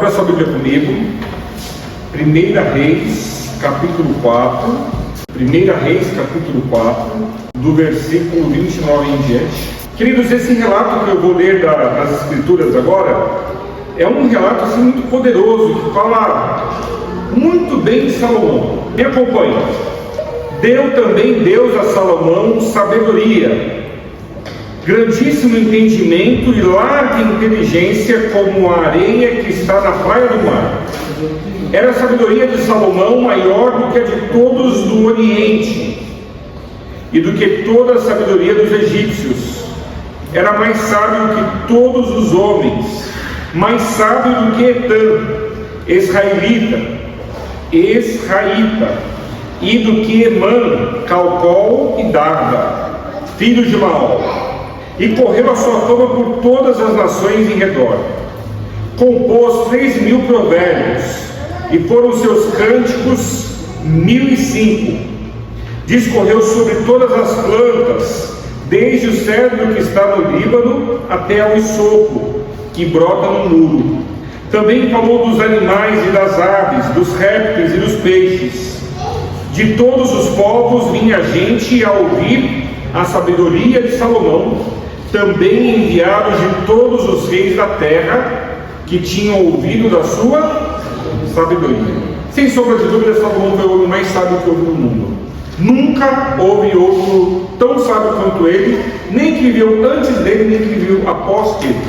Abra sua Bíblia comigo. 1 Reis, capítulo 4. 1 Reis, capítulo 4, do versículo 29 em diante. Queridos, esse relato que eu vou ler das Escrituras agora é um relato assim, muito poderoso, que fala muito bem de Salomão. Me acompanhe. Deu também Deus a Salomão sabedoria, grandíssimo entendimento e larga inteligência como a areia que está na praia do mar. Era a sabedoria de Salomão maior do que a de todos do Oriente e do que toda a sabedoria dos egípcios. Era mais sábio que todos os homens, mais sábio do que Etã, Israelita, e do que Emã, Calcol e Darda, filhos de Maol. E correu a sua fama por todas as nações em redor. Compôs 3.000 provérbios, e foram seus cânticos 1.005. Discorreu sobre todas as plantas, desde o cedro que está no Líbano até ao hisopo que brota no muro. Também falou dos animais e das aves, dos répteis e dos peixes. De todos os povos vinha gente a ouvir a sabedoria de Salomão, também enviados de todos os reis da terra que tinham ouvido da sua sabedoria. Sem sombra de dúvida, Salomão foi o homem mais sábio que houve no mundo. Nunca houve outro tão sábio quanto ele, nem que viveu antes dele, nem que viveu após ele.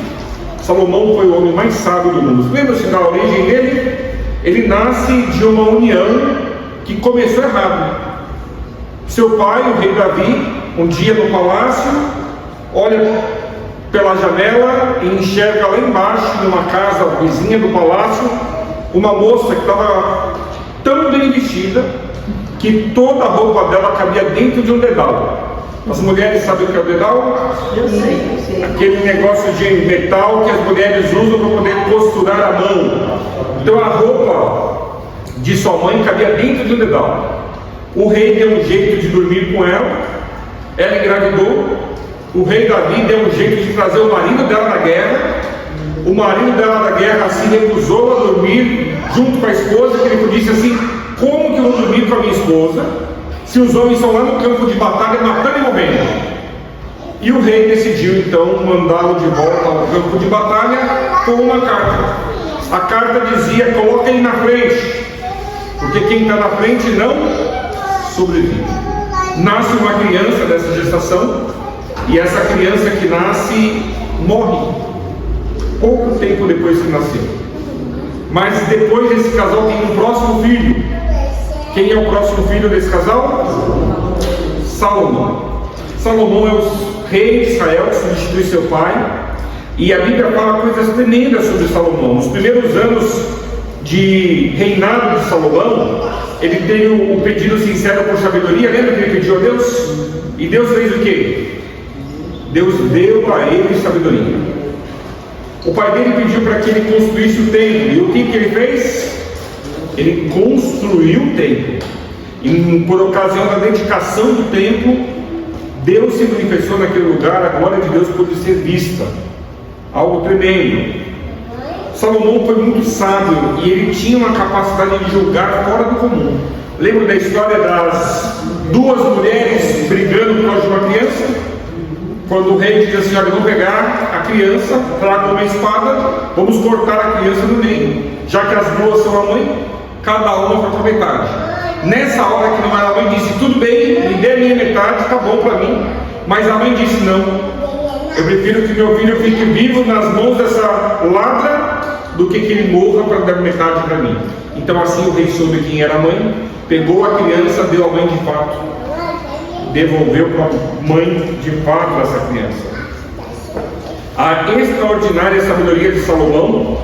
Salomão foi o homem mais sábio do mundo. Lembra-se da origem dele? Ele nasce de uma união que começou errado. Seu pai, o rei Davi, um dia no palácio, olha pela janela e enxerga lá embaixo, numa casa vizinha do palácio, uma moça que estava tão bem vestida que toda a roupa dela cabia dentro de um dedal. As mulheres sabem o que é o dedal? Eu sei. Aquele negócio de metal que as mulheres usam para poder costurar a mão. Então a roupa de sua mãe cabia dentro de um dedal. O rei deu um jeito de dormir com ela, ela engravidou. O rei Davi deu um jeito de trazer o marido dela da guerra. O marido dela da guerra se recusou a dormir junto com a esposa, que ele disse assim: como que eu vou dormir com a minha esposa se os homens estão lá no campo de batalha matando e morrendo? E o rei decidiu então mandá-lo de volta ao campo de batalha com uma carta. A carta dizia: coloque ele na frente, porque quem está na frente não sobrevive. Nasce uma criança dessa gestação, e essa criança que nasce morre pouco tempo depois que nasceu. Mas depois desse casal tem um próximo filho. Quem é o próximo filho desse casal? Salomão. Salomão é o rei de Israel que substitui seu pai, e a Bíblia fala coisas tremendas sobre Salomão. Nos primeiros anos de reinado de Salomão, ele teve o pedido sincero por sabedoria. Lembra que ele pediu a Deus? E Deus fez o quê? Deus deu a ele sabedoria. O pai dele pediu para que ele construísse o templo, e o que ele fez? Ele construiu o templo. E por ocasião da dedicação do templo, Deus se manifestou naquele lugar, a glória de Deus pôde ser vista. Algo tremendo. Salomão foi muito sábio e ele tinha uma capacidade de julgar fora do comum. Lembra da história das duas mulheres brigando por causa de uma criança? Quando o rei diz assim: olha, vamos pegar a criança, traga uma espada, vamos cortar a criança no meio. Já que as duas são a mãe, cada uma foi para metade. Nessa hora que não era a mãe, disse: tudo bem, me dê a minha metade, tá bom para mim. Mas a mãe disse: não, eu prefiro que meu filho fique vivo nas mãos dessa ladra do que ele morra para dar metade para mim. Então assim o rei soube quem era a mãe, pegou a criança, deu à mãe de fato, devolveu para a mãe de fato essa criança. A extraordinária sabedoria de Salomão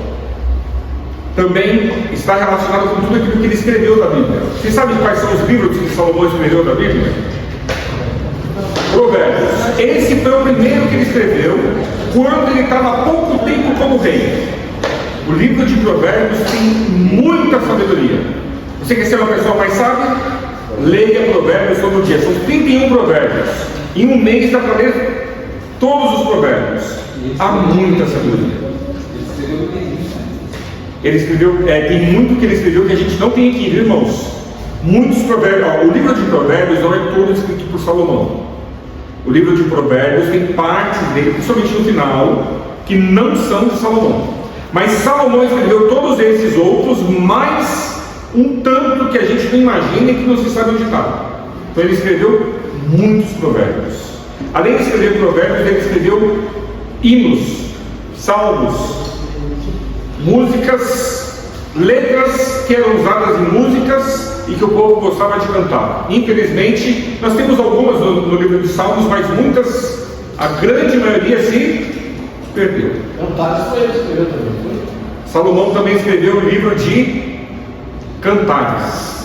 também está relacionada com tudo aquilo que ele escreveu da Bíblia. Vocês sabem quais são os livros que Salomão escreveu da Bíblia? Provérbios. Esse foi o primeiro que ele escreveu quando ele estava há pouco tempo como rei. O livro de Provérbios tem muita sabedoria. Você quer ser uma pessoa mais sábia? Leia Provérbios todo dia. São 31 provérbios. Em um mês dá para ler todos os provérbios. Há muita sabedoria. Ele escreveu, tem muito que ele escreveu que a gente não tem aqui, viu, irmãos? Muitos provérbios, o livro de Provérbios não é todo escrito por Salomão. O livro de Provérbios tem partes dele, principalmente no final, que não são de Salomão. Mas Salomão escreveu todos esses outros, mais um tanto que a gente não imagina e que não se sabe onde está. Então ele escreveu muitos provérbios. Além de escrever provérbios, ele escreveu hinos, salmos, músicas, letras que eram usadas em músicas e que o povo gostava de cantar. Infelizmente, nós temos algumas no livro de Salmos, mas muitas, a grande maioria se perdeu. Cantares foi ele que escreveu também, foi? Salomão também escreveu o livro de Cantares.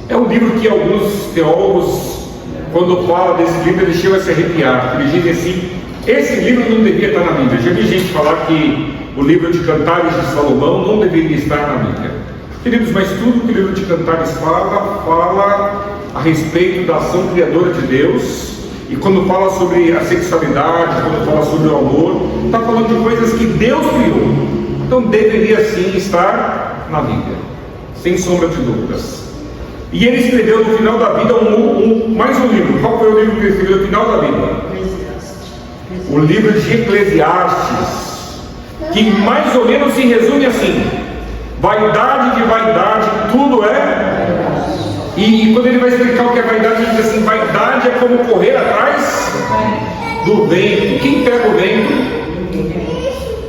É um livro que alguns teólogos, quando falam desse livro, eles chegam a se arrepiar. Eles dizem assim: esse livro não devia estar na Bíblia. Já vi gente falar que o livro de Cantares de Salomão não deveria estar na Bíblia. Queridos, mas tudo que o livro de Cantares fala a respeito da ação criadora de Deus. E quando fala sobre a sexualidade, quando fala sobre o amor, está falando de coisas que Deus criou. Então deveria sim estar na Bíblia, sem sombra de dúvidas. E ele escreveu no final da vida mais um livro. Qual foi o livro que ele escreveu no final da Bíblia? O livro de Eclesiastes, que mais ou menos se resume assim: vaidade de vaidade, tudo é. E quando ele vai explicar o que é vaidade, ele diz assim: vaidade é como correr atrás do vento. Quem pega o vento?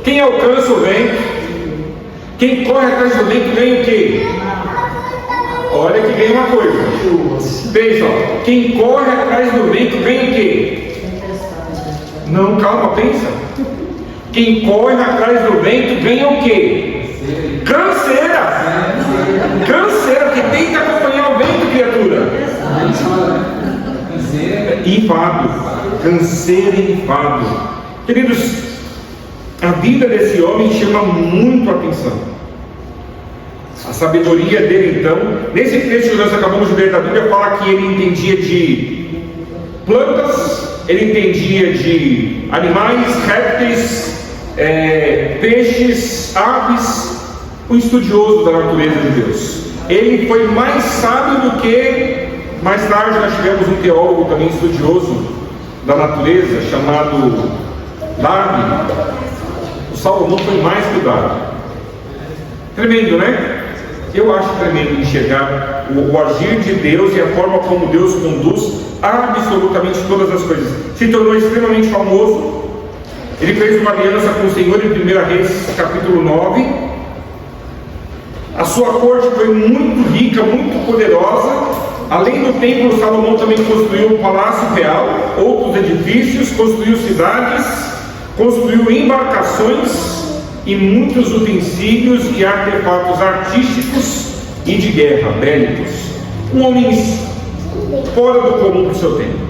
Quem alcança o vento? Quem corre atrás do vento ganha o quê? Olha que ganha uma coisa. Veja, ó, quem corre atrás do vento ganha o quê? Não, calma, pensa. Quem corre atrás do vento ganha o quê? Canseira. Canseira, que tem que acompanhar o vento, criatura. Enfado. Canseira e enfado. Queridos, a vida desse homem chama muito a atenção. A sabedoria dele, então, nesse texto que nós acabamos de ler da Bíblia, fala que ele entendia de plantas, ele entendia de animais, répteis, peixes, aves, um estudioso da natureza de Deus. Ele foi mais sábio do que, mais tarde nós tivemos um teólogo também estudioso da natureza, chamado Darwin. O Salomão foi mais que o Darwin. Tremendo, né? Eu acho tremendo enxergar o agir de Deus e a forma como Deus conduz absolutamente todas as coisas. Se tornou extremamente famoso. Ele fez uma aliança com o Senhor em 1 Reis, capítulo 9. A sua corte foi muito rica, muito poderosa. Além do templo, Salomão também construiu um palácio real, outros edifícios, construiu cidades, construiu embarcações e muitos utensílios e artefatos artísticos e de guerra, bélicos. Um homem fora do comum do seu tempo.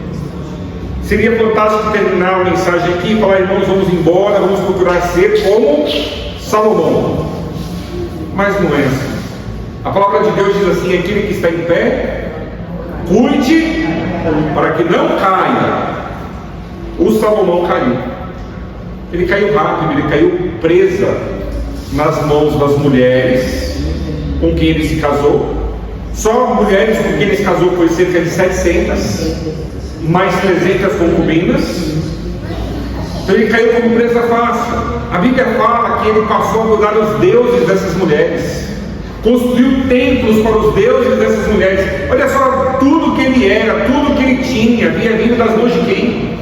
Seria fantástico terminar a mensagem aqui e falar: irmãos, vamos embora, vamos procurar ser como Salomão. Mas não é assim. A palavra de Deus diz assim: aquele que está em pé, cuide para que não caia. O Salomão caiu. Ele caiu rápido, ele caiu presa nas mãos das mulheres com quem ele se casou. Só mulheres com quem ele se casou foi cerca de 700, mais 300 concubinas. Então ele caiu como presa fácil. A Bíblia fala que ele passou a adorar os deuses dessas mulheres, construiu templos para os deuses dessas mulheres. Olha só tudo que ele era, tudo que ele tinha, havia vindo das mãos de quem?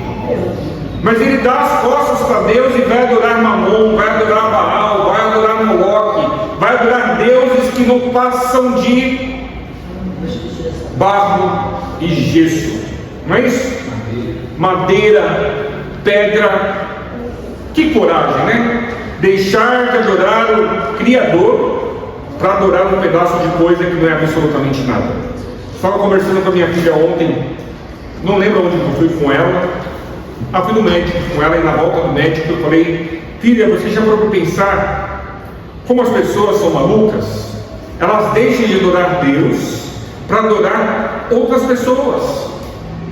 Mas ele dá as costas para Deus e vai adorar Mamon, vai adorar Baal, vai adorar Moloque, vai adorar deuses que não passam de barro e gesso. Não é isso? Madeira, pedra. Que coragem, né? Deixar de adorar o Criador para adorar um pedaço de coisa que não é absolutamente nada. Estava conversando com a minha filha ontem, não lembro onde eu fui com ela. Fui no médico com ela, e na volta do médico eu falei: filha, você já parou para pensar como as pessoas são malucas? Elas deixam de adorar Deus para adorar outras pessoas.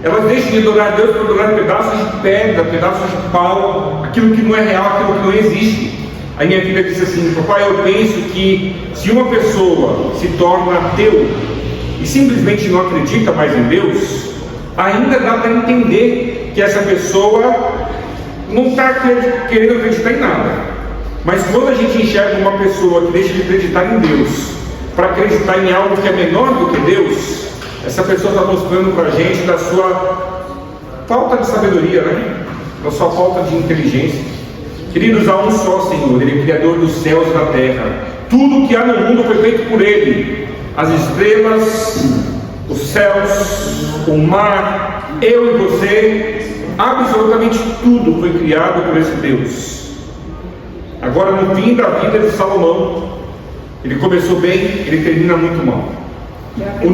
Elas deixam de adorar Deus para adorar pedaços de pedra, pedaços de pau, aquilo que não é real, aquilo que não existe. a minha filha disse assim: papai, eu penso que se uma pessoa se torna ateu e simplesmente não acredita mais em Deus, ainda dá para entender que essa pessoa não está querendo acreditar em nada. Mas quando a gente enxerga uma pessoa que deixa de acreditar em Deus para acreditar em algo que é menor do que Deus, essa pessoa está mostrando para a gente da sua falta de sabedoria, né? Da sua falta de inteligência. Queridos, há um só Senhor, Ele é Criador dos céus e da terra. Tudo que há no mundo foi feito por Ele. As estrelas, os céus, o mar, eu e você, absolutamente tudo foi criado por esse Deus. Agora, no fim da vida de Salomão, ele começou bem, ele termina muito mal. O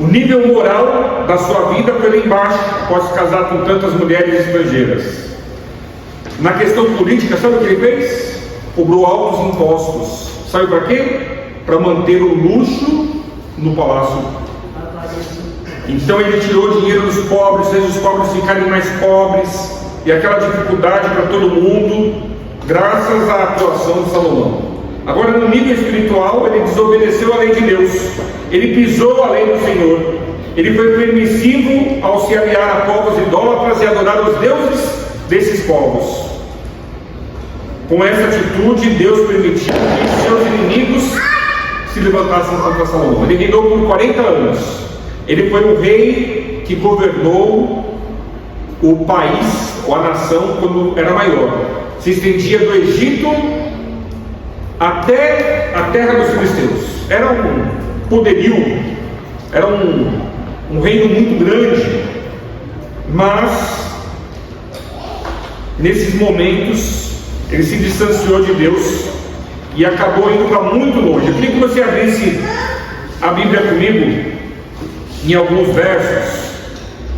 nível moral da sua vida foi lá embaixo, após se casar com tantas mulheres estrangeiras. Na questão política, sabe o que ele fez? Cobrou altos impostos. Sabe para quê? Para manter o luxo no palácio. Então ele tirou o dinheiro dos pobres, fez os pobres ficarem mais pobres, e aquela dificuldade para todo mundo, graças à atuação de Salomão. Agora, no nível espiritual, ele desobedeceu a lei de Deus, ele pisou a lei do Senhor, ele foi permissivo ao se aliar a povos idólatras e adorar os deuses desses povos. Com essa atitude, Deus permitiu que seus inimigos se levantassem contra Salomão. Ele reinou por 40 anos. Ele foi um rei que governou o país, ou a nação, quando era maior. Se estendia do Egito até a terra dos filisteus. Era um poderio, era um reino muito grande. Mas nesses momentos ele se distanciou de Deus e acabou indo para muito longe. Eu queria que você abrisse a Bíblia comigo em alguns versos,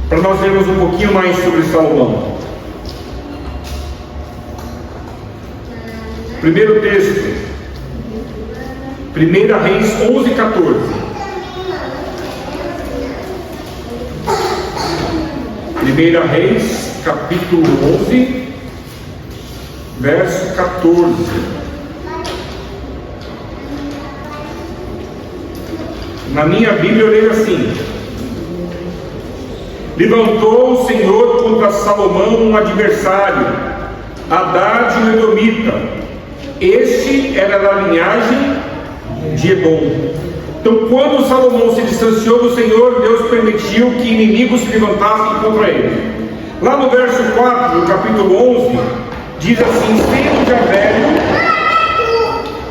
para nós vermos um pouquinho mais sobre Salomão. Primeiro texto, 1 Reis 11:14. 1 Reis, capítulo 11, verso 14. Na minha Bíblia eu leio assim: levantou o Senhor contra Salomão um adversário, Hadad o Edomita. Este era da linhagem de Edom. Então, quando Salomão se distanciou do Senhor, Deus permitiu que inimigos se levantassem contra ele. Lá no verso 4 do capítulo 11, diz assim: sendo já velho,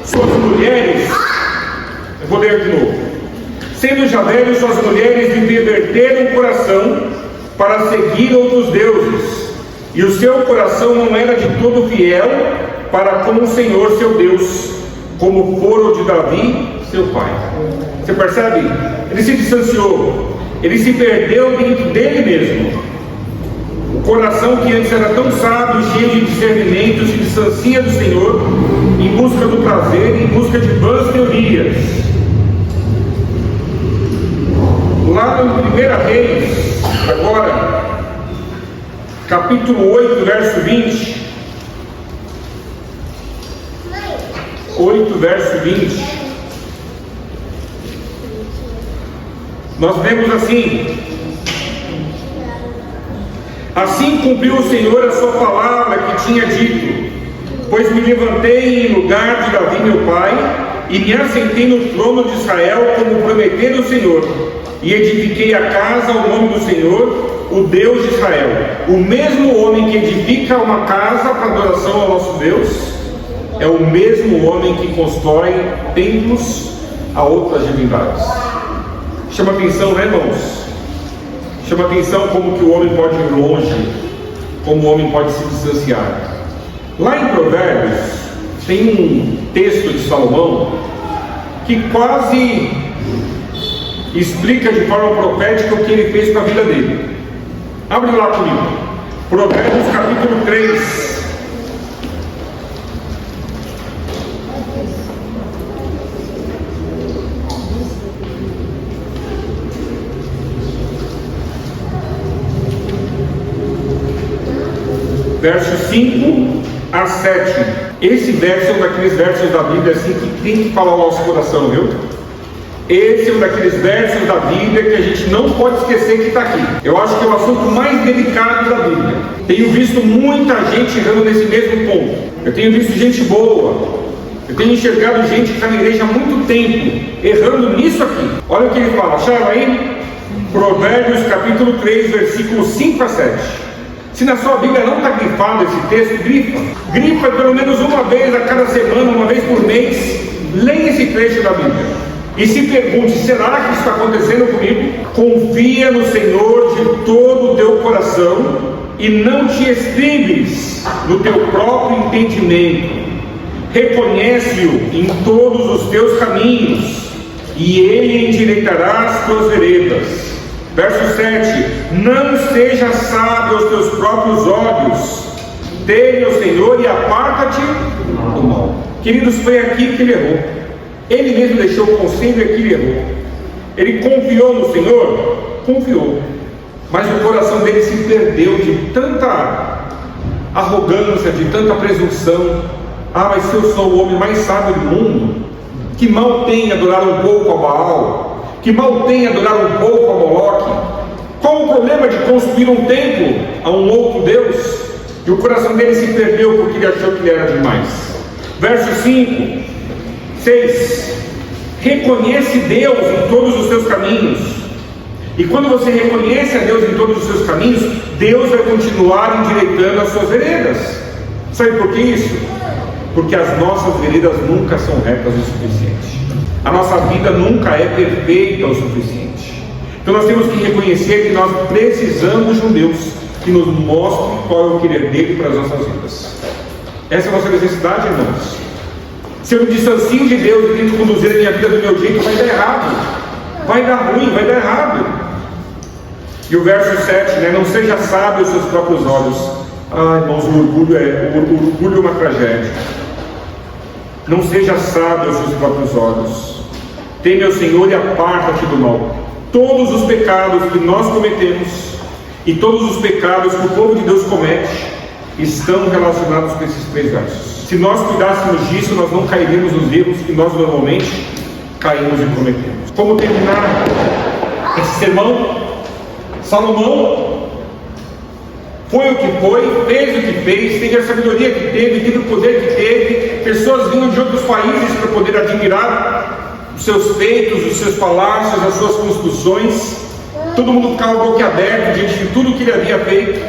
suas mulheres, eu vou ler de novo. Sendo já velho, suas mulheres lhe perverteram o coração para seguir outros deuses, e o seu coração não era de todo fiel para com o Senhor seu Deus, como fora o de Davi, seu pai. Você percebe? Ele se distanciou, ele se perdeu dentro dele mesmo. O coração que antes era tão sábio, cheio de discernimento, se distancia do Senhor em busca do prazer, em busca de vãs teorias. Lá no 1 Reis, agora, capítulo 8, verso 20. 8, verso 20. Nós vemos assim: assim cumpriu o Senhor a sua palavra que tinha dito, pois me levantei em lugar de Davi meu pai, e me assentei no trono de Israel, como prometeu o Senhor, e edifiquei a casa ao nome do Senhor, o Deus de Israel. O mesmo homem que edifica uma casa para adoração ao nosso Deus é o mesmo homem que constrói templos a outras divindades. Chama atenção, né, irmãos? Chama atenção como que o homem pode ir longe, como o homem pode se distanciar. Lá em Provérbios tem um texto de Salomão que quase explica de forma profética o que ele fez para a vida dele. Abre lá comigo, Provérbios capítulo 3. Verso 5 a 7. Esse verso é um daqueles versos da Bíblia assim, que tem que falar o nosso coração, viu? Esse é um daqueles versos da Bíblia que a gente não pode esquecer que está aqui. Eu acho que é o assunto mais delicado da Bíblia. Tenho visto muita gente errando nesse mesmo ponto. Eu tenho visto gente boa. Eu tenho enxergado gente que está na igreja há muito tempo errando nisso aqui. Olha o que ele fala, acharam aí? Provérbios capítulo 3, versículos 5 a 7. Se na sua Bíblia não está grifado esse texto, grifa. Grifa pelo menos uma vez a cada semana, uma vez por mês. Leia esse trecho da Bíblia. E se pergunte, será que isso está acontecendo comigo? Confia no Senhor de todo o teu coração e não te estribes no teu próprio entendimento. Reconhece-o em todos os teus caminhos e ele endireitará as tuas veredas. Verso 7. Não seja sábio aos teus próprios olhos. Teme o Senhor e aparta-te do mal. Queridos, foi aqui que ele errou. Ele mesmo deixou o conselho e aqui ele errou. Ele confiou no Senhor? Confiou. Mas o coração dele se perdeu de tanta arrogância, de tanta presunção. Mas se eu sou o homem mais sábio do mundo, que mal tem adorar um pouco a Baal, que mal tem adorar um pouco a Moloque, qual o problema de construir um templo a um outro Deus? E o coração dele se perdeu porque ele achou que ele era demais. Verso 5, 6. Reconhece Deus em todos os seus caminhos. E quando você reconhece a Deus em todos os seus caminhos, Deus vai continuar endireitando as suas veredas. Sabe por que isso? Porque as nossas veredas nunca são retas o suficiente. A nossa vida nunca é perfeita o suficiente. Então nós temos que reconhecer que nós precisamos de um Deus que nos mostre qual é o querer dele para as nossas vidas. Essa é a nossa necessidade, irmãos. Se eu me distancio de Deus e tento conduzir a minha vida do meu jeito, vai dar errado. Vai dar ruim, vai dar errado. E o verso 7, Não seja sábio aos seus próprios olhos. Irmãos, o orgulho é uma tragédia. Não seja sábio aos seus próprios olhos. Teme ao Senhor e aparta-te do mal. Todos os pecados que nós cometemos e todos os pecados que o povo de Deus comete estão relacionados com esses 3 versos. Se nós cuidássemos disso, nós não cairíamos nos erros que nós normalmente caímos e cometemos. Como terminar esse sermão? Salomão foi o que foi, fez o que fez, teve a sabedoria que teve o poder que teve. Pessoas vinham de outros países para poder admirar os seus feitos, os seus palácios, as suas construções. Todo mundo ficava boquiaberto diante de tudo que ele havia feito,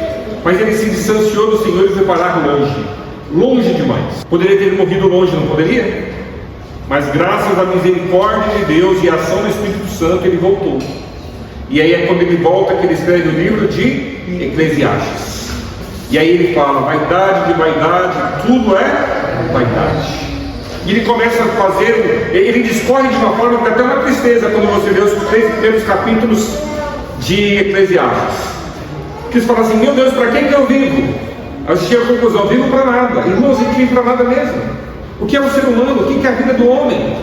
mas ele se distanciou do Senhor e foi parar longe demais. Poderia ter morrido longe, não poderia? Mas graças à misericórdia de Deus e à ação do Espírito Santo, ele voltou. E aí é quando ele volta que ele escreve o livro de Eclesiastes. E aí ele fala, vaidade de vaidade, tudo é vaidade. E ele começa a fazer, ele discorre de uma forma que dá até uma tristeza quando você vê os 3 primeiros capítulos de Eclesiastes. Que eles falam assim, meu Deus, para que eu vivo? Aí eu chego à conclusão, vivo para nada. Irmãos, a gente vive para nada mesmo. O que é o ser humano? O que é a vida do homem?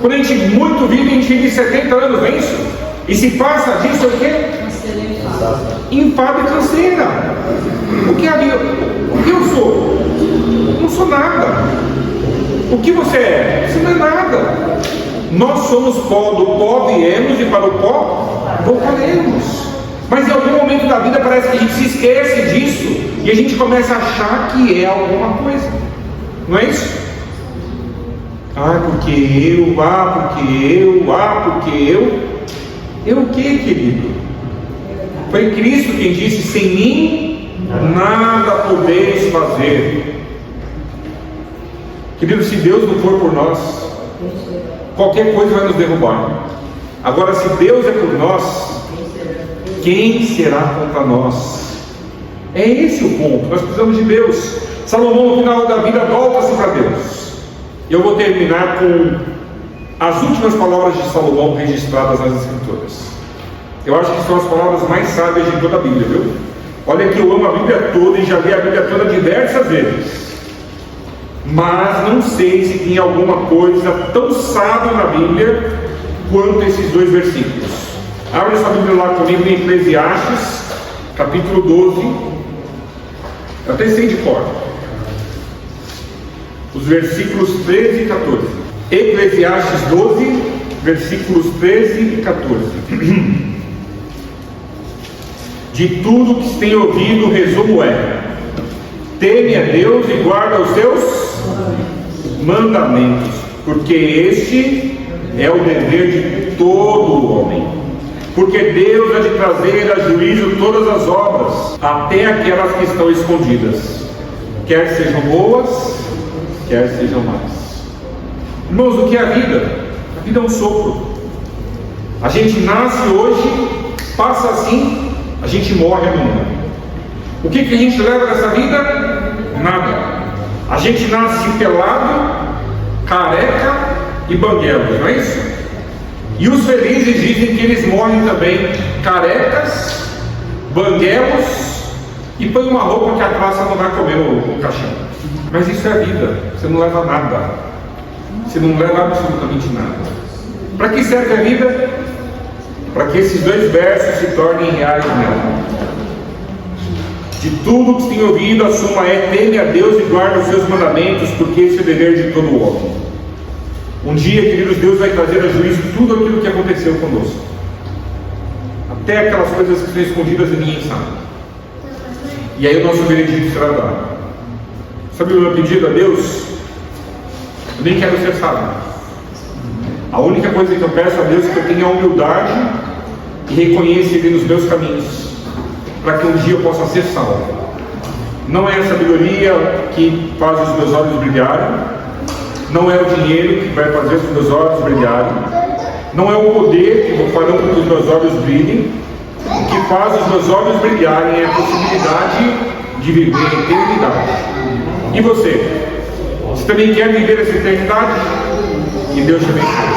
Quando a gente muito vive, a gente vive 70 anos, não é isso? E se passa disso, é o quê? Enfado e canseira. O que é a vida? O que eu sou? Não sou nada. O que você é? Você não é nada. Nós somos pó, do pó viemos e para o pó voltaremos. Mas em algum momento da vida parece que a gente se esquece disso e a gente começa a achar que é alguma coisa. Não é isso? Porque eu. Eu o que, querido? Foi Cristo quem disse, sem mim nada podeis fazer. Querido, se Deus não for por nós, qualquer coisa vai nos derrubar. Agora, se Deus é por nós, quem será contra nós? É esse o ponto. Nós precisamos de Deus. Salomão, no final da vida, volta-se para Deus. E eu vou terminar com as últimas palavras de Salomão registradas nas Escrituras. Eu acho que são as palavras mais sábias de toda a Bíblia, viu? Olha que eu amo a Bíblia toda e já li a Bíblia toda diversas vezes. Mas não sei se tem alguma coisa tão sábia na Bíblia quanto esses 2 versículos. Abre sua Bíblia lá comigo em Eclesiastes, capítulo 12. Eu até sei de cor. os versículos 13 e 14. Eclesiastes 12, versículos 13 e 14. De tudo que se tem ouvido, o resumo é: teme a Deus e guarda os seus mandamentos, porque este é o dever de todo homem. Porque Deus há de trazer a juízo todas as obras, até aquelas que estão escondidas, quer sejam boas, quer sejam más. Irmãos, o que é a vida? A vida é um sopro. A gente nasce hoje, passa assim, a gente morre amanhã. O que a gente leva dessa vida? Nada. A gente nasce pelado, careca e banguelos, não é isso? E os felizes dizem que eles morrem também carecas, banguelos e põem uma roupa que a praça não vai comer o caixão. Mas isso é a vida. Você não leva nada. Você não leva absolutamente nada. Para que serve a vida? Para que esses dois versos se tornem reais nela. De tudo que se tem ouvido, a suma é: teme a Deus e guarda os seus mandamentos, porque esse é o dever de todo homem. Um dia, queridos, Deus vai trazer a juízo tudo aquilo que aconteceu conosco, até aquelas coisas que estão escondidas e ninguém sabe. E aí o nosso veredito será dado. Sabe o meu pedido a Deus? Eu nem quero ser sábio. A única coisa que eu peço a Deus é que eu tenha a humildade e reconheça Ele nos meus caminhos, para que um dia eu possa ser salvo. Não é a sabedoria que faz os meus olhos brilharem, não é o dinheiro que vai fazer os meus olhos brilharem, não é o poder que farão com que os meus olhos brilhem. O que faz os meus olhos brilharem é a possibilidade de viver a eternidade. E você? Você também quer viver essa eternidade? E Deus também quer.